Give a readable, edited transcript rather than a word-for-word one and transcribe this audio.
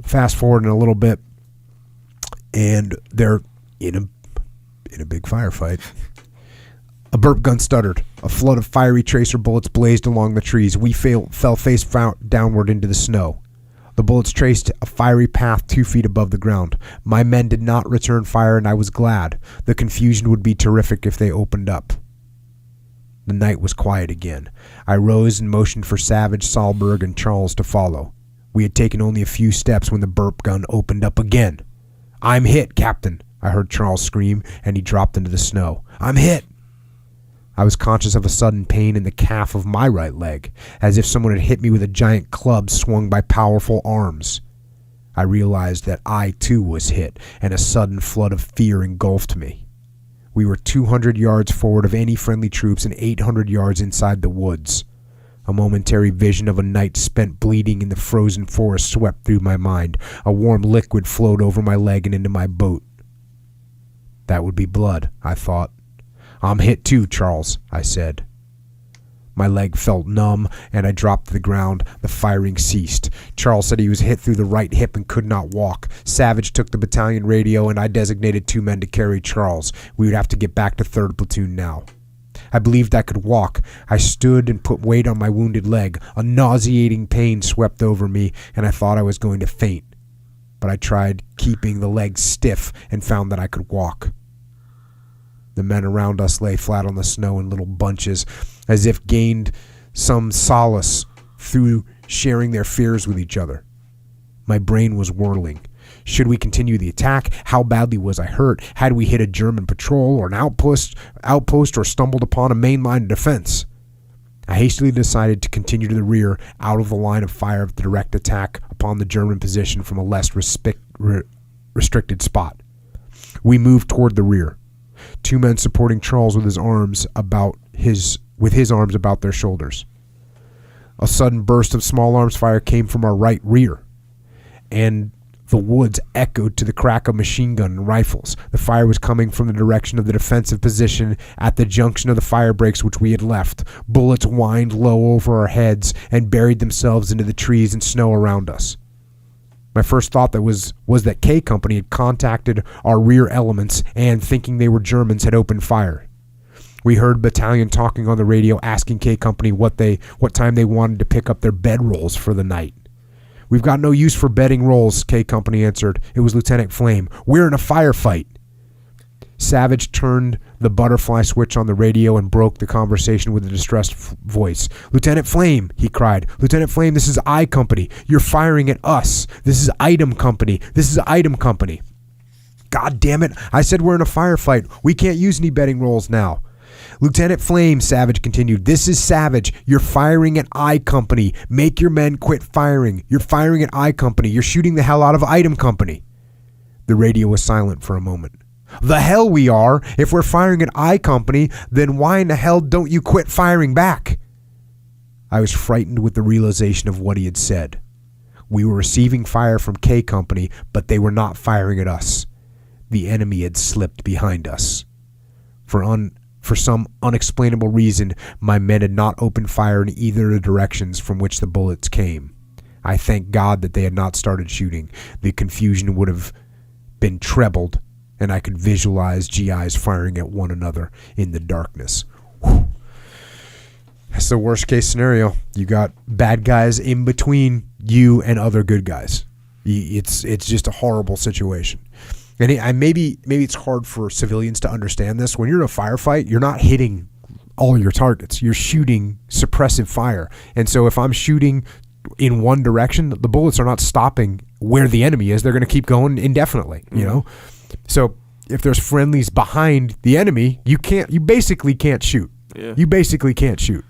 fast forward in a little bit, and they're in a big firefight. A burp gun stuttered. A flood of fiery tracer bullets blazed along the trees. We fell face downward into the snow. The bullets traced a fiery path 2 feet above the ground. My men did not return fire, and I was glad. The confusion would be terrific if they opened up. The night was quiet again. I rose and motioned for Savage, Sahlberg, and Charles to follow. We had taken only a few steps when the burp gun opened up again. "I'm hit, Captain," I heard Charles scream, and he dropped into the snow. "I'm hit." I was conscious of a sudden pain in the calf of my right leg, as if someone had hit me with a giant club swung by powerful arms. I realized that I too was hit, and a sudden flood of fear engulfed me. We were 200 yards forward of any friendly troops and 800 yards inside the woods. A momentary vision of a night spent bleeding in the frozen forest swept through my mind. A warm liquid flowed over my leg and into my boot. That would be blood, I thought. "I'm hit too, Charles," I said. My leg felt numb, and I dropped to the ground. The firing ceased. Charles said he was hit through the right hip and could not walk. Savage took the battalion radio, and I designated 2 men to carry Charles. We would have to get back to 3rd Platoon now. I believed I could walk. I stood and put weight on my wounded leg. A nauseating pain swept over me, and I thought I was going to faint. But I tried keeping the leg stiff and found that I could walk. The men around us lay flat on the snow in little bunches, as if gained some solace through sharing their fears with each other. My brain was whirling. Should we continue the attack? How badly was I hurt? Had we hit a German patrol or an outpost or stumbled upon a main line of defense? I hastily decided to continue to the rear, out of the line of fire of the direct attack upon the German position from a less restricted spot. We moved toward the rear. 2 men supporting Charles with his arms about their shoulders. A sudden burst of small arms fire came from our right rear, and the woods echoed to the crack of machine gun and rifles. The fire was coming from the direction of the defensive position at the junction of the fire breaks which we had left. Bullets whined low over our heads and buried themselves into the trees and snow around us. My first thought was that K Company had contacted our rear elements and, thinking they were Germans, had opened fire. We heard battalion talking on the radio, asking K Company what time they wanted to pick up their bedrolls for the night. "We've got no use for bedding rolls," K Company answered. It was Lieutenant Flame. "We're in a firefight." Savage turned the butterfly switch on the radio and broke the conversation with a distressed voice. "Lieutenant Flame," he cried. "Lieutenant Flame, this is I Company. You're firing at us. This is Item Company. This is Item Company." "God damn it. I said we're in a firefight. We can't use any bedding rolls now." "Lieutenant Flame," Savage continued, "this is Savage. You're firing at I Company. Make your men quit firing. You're firing at I Company. You're shooting the hell out of Item Company." The radio was silent for a moment. "The hell we are. If we're firing at I Company, then why in the hell don't you quit firing back?" I was frightened with the realization of what he had said. We were receiving fire from K Company, but they were not firing at us. The enemy had slipped behind us. For some unexplainable reason, my men had not opened fire in either of the directions from which the bullets came. I thank God that they had not started shooting. The confusion would have been trebled, and I could visualize GIs firing at one another in the darkness. Whew. That's the worst case scenario. You got bad guys in between you and other good guys. It's just a horrible situation. And maybe it's hard for civilians to understand this. When you're in a firefight, you're not hitting all your targets. You're shooting suppressive fire. And so if I'm shooting in one direction, the bullets are not stopping where the enemy is. They're going to keep going indefinitely, you know? So if there's friendlies behind the enemy, you basically can't shoot. Yeah. You basically can't shoot.